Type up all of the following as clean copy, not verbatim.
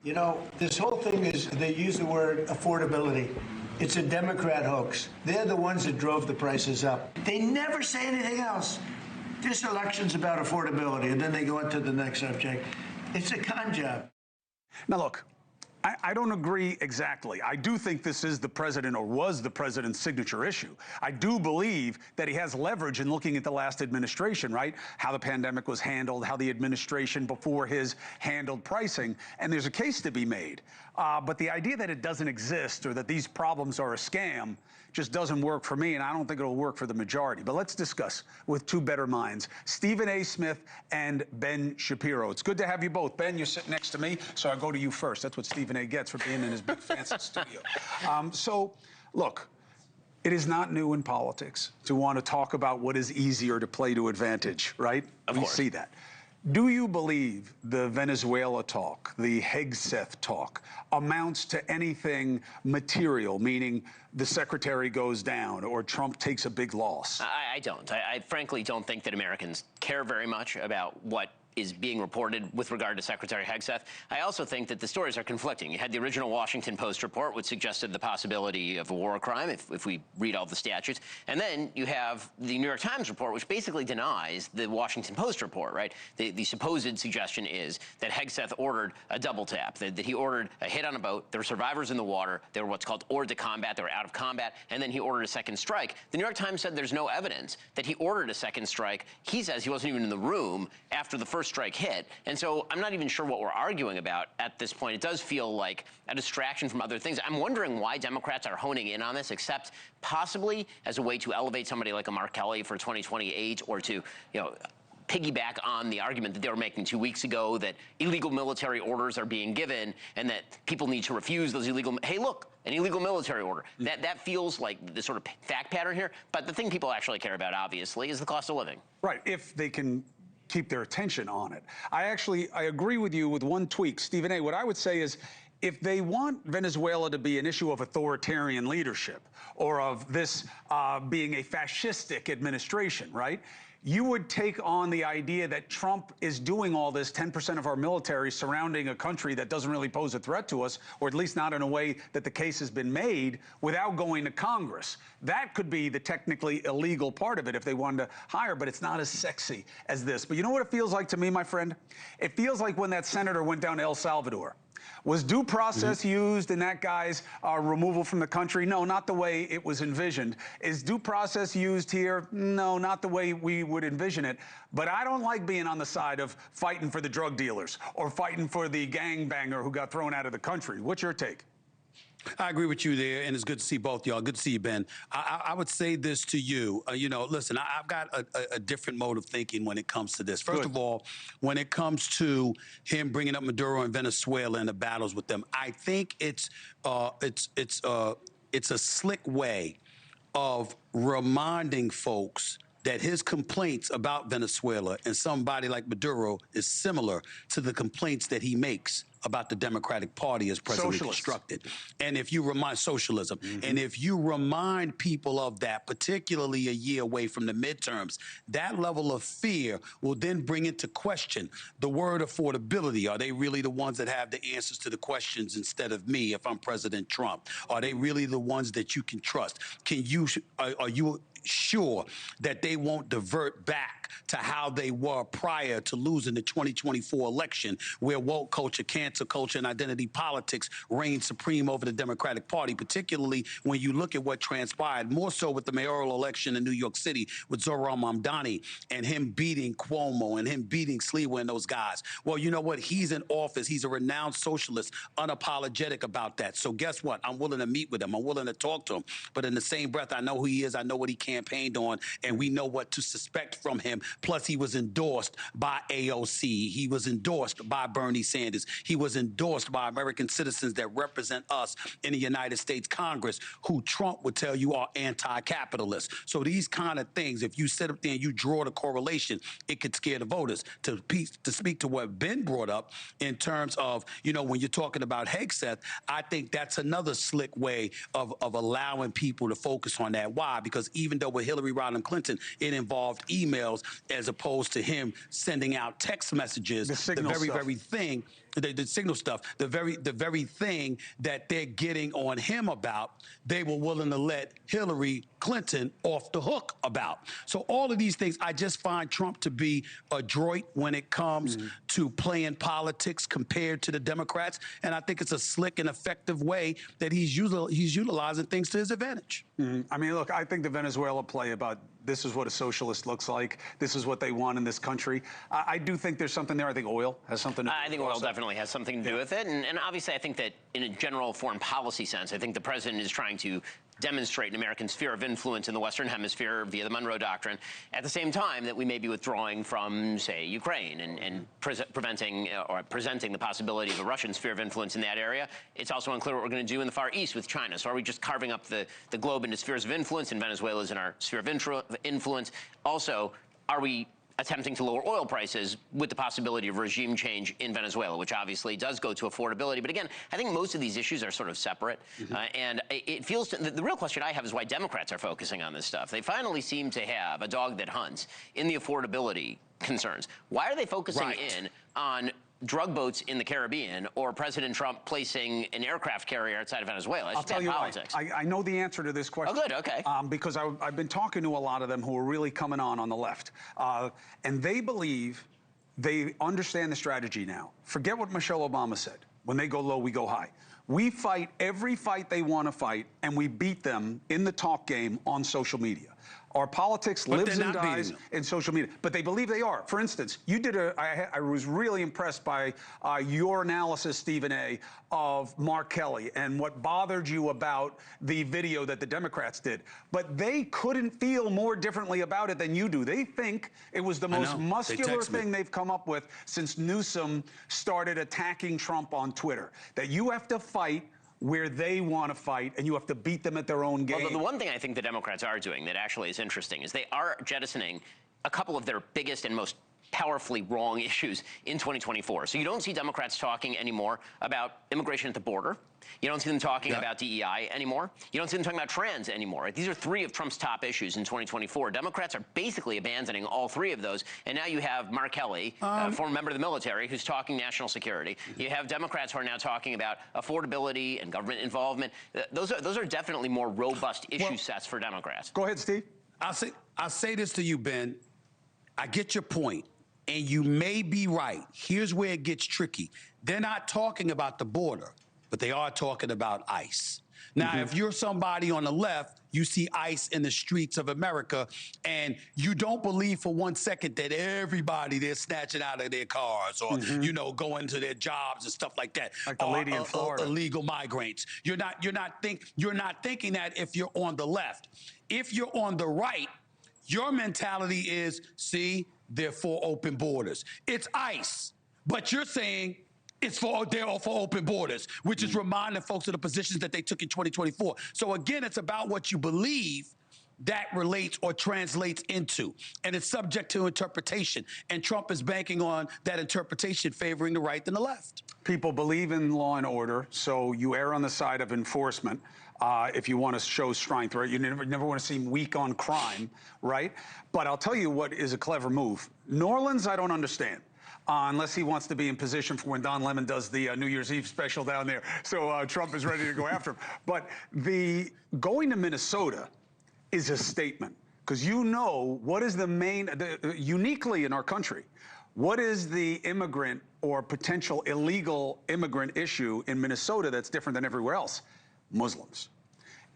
You know, this whole thing is, they use the word affordability. It's a Democrat hoax. They're the ones that drove the prices up. They never say anything else. This election's about affordability, and then they go into the next subject. It's a con job. Now, look, I don't agree exactly. I do think this is the president, or was the president's, signature issue. I do believe that he has leverage in looking at the last administration, right? How the pandemic was handled, how the administration before his handled pricing, and there's a case to be made. But the idea that it doesn't exist or that these problems are a scam just doesn't work for me, and I don't think it'll work for the majority. But let's discuss with two better minds, Stephen A. Smith and Ben Shapiro. It's good to have you both. Ben, you're sitting next to me, so I go to you first. That's what Stephen A. gets for being in his big fancy studio. So, look, it is not new in politics to want to talk about what is easier to play to advantage, right? Of course. We see that. Do you believe the Venezuela talk, the Hegseth talk, amounts to anything material, meaning the secretary goes down or Trump takes a big loss? I don't. I frankly don't think that Americans care very much about what is being reported with regard to Secretary Hegseth. I also think that the stories are conflicting. You had the original Washington Post report, which suggested the possibility of a war crime if we read all the statutes. And then you have the New York Times report, which basically denies the Washington Post report, right? The supposed suggestion is that Hegseth ordered a double tap, that he ordered a hit on a boat. There were survivors in the water. They were what's called hors de combat. They were out of combat. And then he ordered a second strike. The New York Times said there's no evidence that he ordered a second strike. He says he wasn't even in the room after the first strike hit. And so I'm not even sure what we're arguing about at this point. It does feel like a distraction from other things. I'm wondering why Democrats are honing in on this, except possibly as a way to elevate somebody like a Mark Kelly for 2028, or to, piggyback on the argument that they were making 2 weeks ago that illegal military orders are being given and that people need to refuse those illegal. Hey, look, an illegal military order. That feels like the sort of fact pattern here. But the thing people actually care about, obviously, is the cost of living. Right, if they can keep their attention on it. I agree with you with one tweak. Stephen A., what I would say is, if they want Venezuela to be an issue of authoritarian leadership or of this being a fascistic administration, right? You would take on the idea that Trump is doing all this, 10% of our military surrounding a country that doesn't really pose a threat to us, or at least not in a way that the case has been made, without going to Congress. That could be the technically illegal part of it if they wanted to hire, but it's not as sexy as this. But you know what it feels like to me, my friend? It feels like when that senator went down to El Salvador. Was due process used in that guy's removal from the country? No, not the way it was envisioned. Is due process used here? No, not the way we would envision it. But I don't like being on the side of fighting for the drug dealers or fighting for the gangbanger who got thrown out of the country. What's your take? I agree with you there, and it's good to see both y'all. Good to see you, Ben. I would say this to you. Listen, I've got a different mode of thinking when it comes to this. First of all, when it comes to him bringing up Maduro and Venezuela and the battles with them, I think it's a slick way of reminding folks that his complaints about Venezuela and somebody like Maduro is similar to the complaints that he makes about the Democratic Party as presently constructed. And if you remind socialism, and if you remind people of that, particularly a year away from the midterms, that level of fear will then bring into question the word affordability. Are they really the ones that have the answers to the questions instead of me if I'm President Trump? Are they really the ones that you can trust? Are you sure that they won't divert back to how they were prior to losing the 2024 election, where woke culture, cancer culture, and identity politics reigned supreme over the Democratic Party, particularly when you look at what transpired, more so with the mayoral election in New York City with Zohran Mamdani and him beating Cuomo and him beating Sliwa and those guys. Well, you know what? He's in office. He's a renowned socialist, unapologetic about that. So guess what? I'm willing to meet with him. I'm willing to talk to him. But in the same breath, I know who he is. I know what he campaigned on, and we know what to suspect from him. Plus, he was endorsed by AOC. He was endorsed by Bernie Sanders. He was endorsed by American citizens that represent us in the United States Congress, who Trump would tell you are anti-capitalist. So these kind of things, if you sit up there and you draw the correlation, it could scare the voters. To speak to what Ben brought up in terms of, when you're talking about Hegseth, I think that's another slick way of allowing people to focus on that. Why? Because even though with Hillary Rodham Clinton, it involved emails as opposed to him sending out text messages, the very thing the signal stuff, the very thing that they're getting on him about, they were willing to let Hillary Clinton off the hook about. So all of these things, I just find Trump to be adroit when it comes to playing politics compared to the Democrats, and I think it's a slick and effective way that he's utilizing things to his advantage. I mean, look, I think the Venezuela play about this is what a socialist looks like, this is what they want in this country. I do think there's something there. I think oil has something to do with it. I think oil definitely has something to do with it. And obviously, I think that in a general foreign policy sense, I think the president is trying to demonstrate an American sphere of influence in the Western Hemisphere via the Monroe Doctrine, at the same time that we may be withdrawing from, say, Ukraine and presenting the possibility of a Russian sphere of influence in that area. It's also unclear what we're going to do in the Far East with China. So are we just carving up the globe into spheres of influence, and Venezuela is in our sphere of influence? Also, are we attempting to lower oil prices with the possibility of regime change in Venezuela, which obviously does go to affordability. But again, I think most of these issues are sort of separate. And it feels the real question I have is why Democrats are focusing on this stuff. They finally seem to have a dog that hunts in the affordability concerns. Why are they focusing in on drug boats in the Caribbean or President Trump placing an aircraft carrier outside of Venezuela? I'll tell you politics. I know the answer to this question. Oh, good, okay. Because I've been talking to a lot of them who are really coming on the left. And they believe they understand the strategy now. Forget what Michelle Obama said. When they go low, we go high. We fight every fight they want to fight, and we beat them in the talk game on social media. Our politics lives and dies in social media, but they believe they are. For instance, you did I was really impressed by your analysis, Stephen A., of Mark Kelly and what bothered you about the video that the Democrats did. But they couldn't feel more differently about it than you do. They think it was the most muscular thing they've come up with since Newsom started attacking Trump on Twitter, that you have to fight where they want to fight, and you have to beat them at their own game. Well, the one thing I think the Democrats are doing that actually is interesting is they are jettisoning a couple of their biggest and most powerfully wrong issues in 2024. So you don't see Democrats talking anymore about immigration at the border. You don't see them talking about DEI anymore. You don't see them talking about trans anymore. These are three of Trump's top issues in 2024. Democrats are basically abandoning all three of those. And now you have Mark Kelly, a former member of the military, who's talking national security. You have Democrats who are now talking about affordability and government involvement. Those are definitely more robust issue sets for Democrats. Go ahead, Steve. I'll say this to you, Ben. I get your point, and you may be right. Here's where it gets tricky. They're not talking about the border, but they are talking about ICE. Now, if you're somebody on the left, you see ICE in the streets of America, and you don't believe for 1 second that everybody they're snatching out of their cars or, you know, going to their jobs and stuff like that. Like the lady in Florida. Illegal migrants. You're not thinking that if you're on the left. If you're on the right, your mentality is, see, they're for open borders. It's ICE, but you're saying they're all for open borders, which is reminding folks of the positions that they took in 2024. So again, it's about what you believe that relates or translates into, and it's subject to interpretation. And Trump is banking on that interpretation favoring the right than the left. People believe in law and order, so you err on the side of enforcement. If you want to show strength, right? You never want to seem weak on crime, right? But I'll tell you what is a clever move. New Orleans, I don't understand. Unless he wants to be in position for when Don Lemon does the New Year's Eve special down there. So Trump is ready to go after him. But going to Minnesota is a statement, because you know what is the main, uniquely in our country, what is the immigrant or potential illegal immigrant issue in Minnesota that's different than everywhere else? Muslims,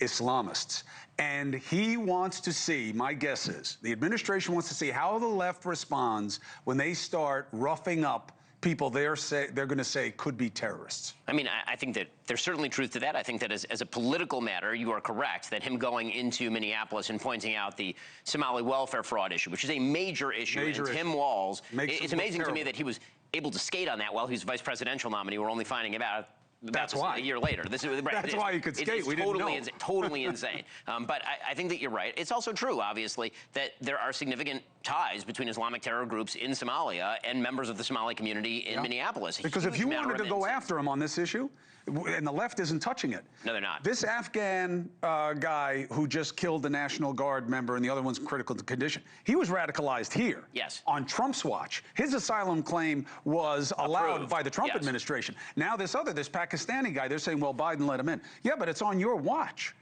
Islamists. And he wants to see, my guess is, the administration wants to see how the left responds when they start roughing up people they're going to say could be terrorists. I mean, I think that there's certainly truth to that. I think that as a political matter, you are correct that him going into Minneapolis and pointing out the Somali welfare fraud issue, which is a major issue, and Tim Walz, it's amazing to me that he was able to skate on that while he was vice presidential nominee. We're only finding about That's why. A year later. This is right. That's why you could skate. It's We totally didn't know. totally insane. But I think that you're right. It's also true, obviously, that there are significant ties between Islamic terror groups in Somalia and members of the Somali community in Minneapolis. Because if you wanted to go after him on this issue, and the left isn't touching it. No, they're not. This Afghan guy who just killed the National Guard member and the other one's in critical condition, he was radicalized here. Yes. On Trump's watch. His asylum claim was allowed by the Trump administration. Now this Pakistani guy, they're saying, well, Biden let him in. Yeah, but it's on your watch.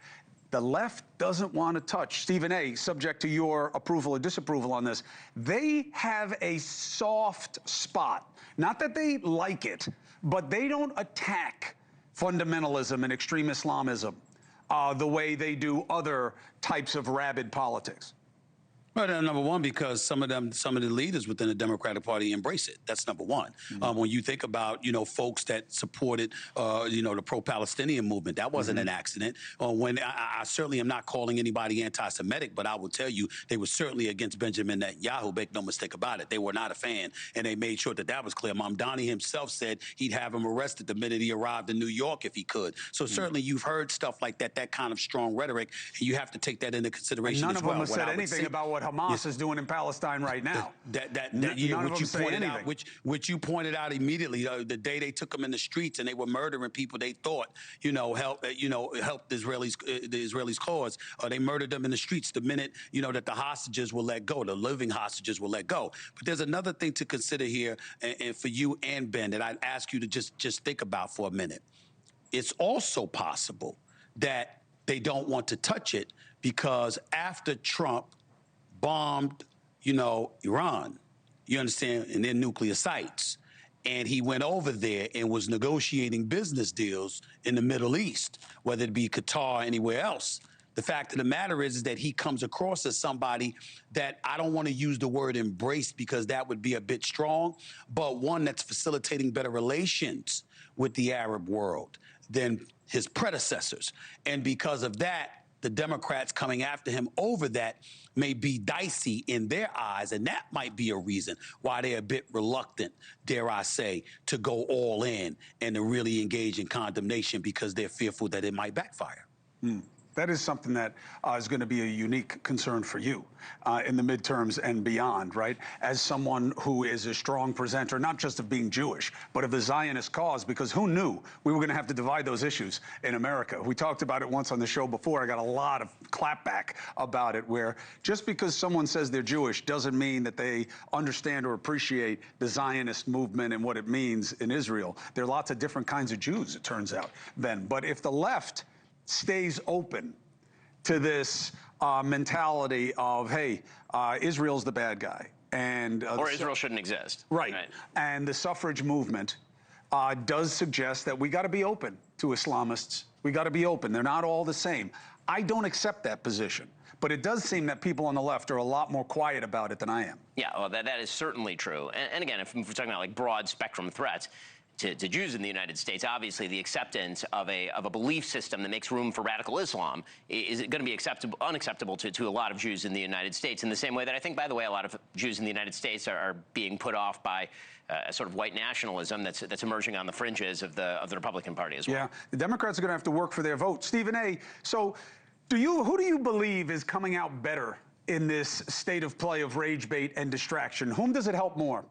The left doesn't want to touch. Stephen A., subject to your approval or disapproval on this, they have a soft spot. Not that they like it, but they don't attack fundamentalism and extreme Islamism the way they do other types of rabid politics. Well, number one, because some of the leaders within the Democratic Party embrace it. That's number one. When you think about, folks that supported, the pro-Palestinian movement, that wasn't an accident. When I certainly am not calling anybody anti-Semitic, but I will tell you they were certainly against Benjamin Netanyahu. Make no mistake about it. They were not a fan, and they made sure that was clear. Mamdani himself said he'd have him arrested the minute he arrived in New York if he could. So certainly you've heard stuff like that, that kind of strong rhetoric, and you have to take that into consideration as well. None of them have said anything about what Hamas is doing in Palestine right now. Which you pointed out immediately the day they took them in the streets and they were murdering people they thought helped the Israelis cause. They murdered them in the streets the minute that the hostages were let go, the living hostages were let go. But there's another thing to consider here, and for you and Ben, that I'd ask you to just think about for a minute. It's also possible that they don't want to touch it because after Trump bombed, Iran, you understand, and their nuclear sites. And he went over there and was negotiating business deals in the Middle East, whether it be Qatar or anywhere else. The fact of the matter is that he comes across as somebody that I don't want to use the word embrace because that would be a bit strong, but one that's facilitating better relations with the Arab world than his predecessors. And because of that, the Democrats coming after him over that may be dicey in their eyes, and that might be a reason why they're a bit reluctant, dare I say, to go all in and to really engage in condemnation because they're fearful that it might backfire. That is something that is going to be a unique concern for you in the midterms and beyond, right? As someone who is a strong presenter, not just of being Jewish, but of the Zionist cause, because who knew we were going to have to divide those issues in America? We talked about it once on the show before. I got a lot of clapback about it, where just because someone says they're Jewish doesn't mean that they understand or appreciate the Zionist movement and what it means in Israel. There are lots of different kinds of Jews, it turns out, then. But if the left stays open to this mentality of, hey, Israel's the bad guy. Or Israel shouldn't exist. Right. And the suffrage movement does suggest that we got to be open to Islamists. We got to be open. They're not all the same. I don't accept that position. But it does seem that people on the left are a lot more quiet about it than I am. Yeah, well, that is certainly true. And again, if we're talking about like broad spectrum threats, to Jews in the United States, obviously the acceptance of a belief system that makes room for radical Islam is going to be unacceptable to a lot of Jews in the United States, in the same way that I think, by the way, a lot of Jews in the United States are being put off by a sort of white nationalism that's emerging on the fringes of the Republican Party as well. Yeah, the Democrats are going to have to work for their vote. Stephen A., so who do you believe is coming out better in this state of play of rage bait and distraction? Whom does it help more?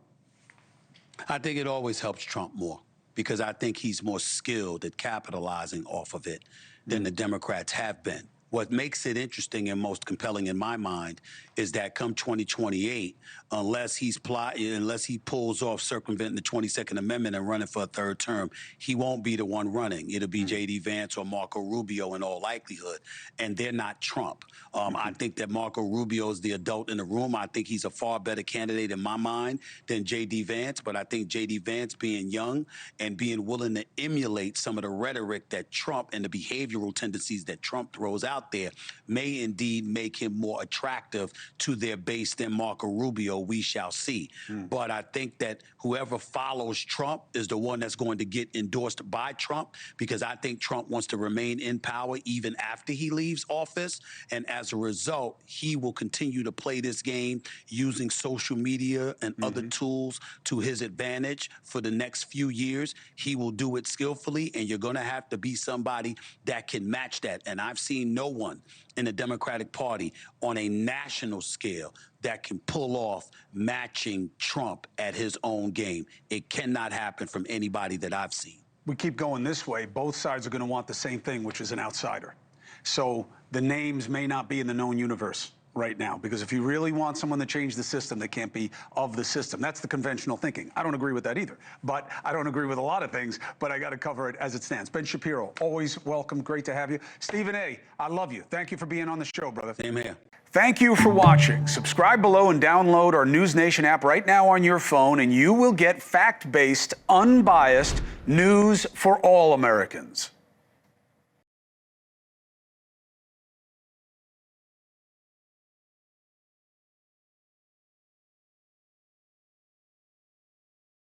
I think it always helps Trump more because I think he's more skilled at capitalizing off of it than the Democrats have been. What makes it interesting and most compelling in my mind is that come 2028, unless he pulls off circumventing the 22nd Amendment and running for a third term, he won't be the one running. It'll be J.D. Vance or Marco Rubio in all likelihood, and they're not Trump. I think that Marco Rubio is the adult in the room. I think he's a far better candidate in my mind than J.D. Vance, but I think J.D. Vance being young and being willing to emulate some of the rhetoric that Trump and the behavioral tendencies that Trump throws out out there may indeed make him more attractive to their base than Marco Rubio. We shall see. But I think that whoever follows Trump is the one that's going to get endorsed by Trump, because I think Trump wants to remain in power even after he leaves office. And as a result, he will continue to play this game using social media and other tools to his advantage for the next few years. He will do it skillfully, and you're going to have to be somebody that can match that. And I've seen no one in the Democratic Party on a national scale that can pull off matching Trump at his own game. It cannot happen from anybody that I've seen. We keep going this way, both sides are going to want the same thing, which is an outsider. So the names may not be in the known universe right now, because if you really want someone to change the system, they can't be of the system. That's the conventional thinking. I don't agree with that either, but I don't agree with a lot of things, but I got to cover it as it stands. Ben Shapiro, always welcome. Great to have you. Stephen A., I love you. Thank you for being on the show, brother. Same here. Thank you for watching. Subscribe below and download our NewsNation app right now on your phone, and you will get fact-based, unbiased news for all Americans.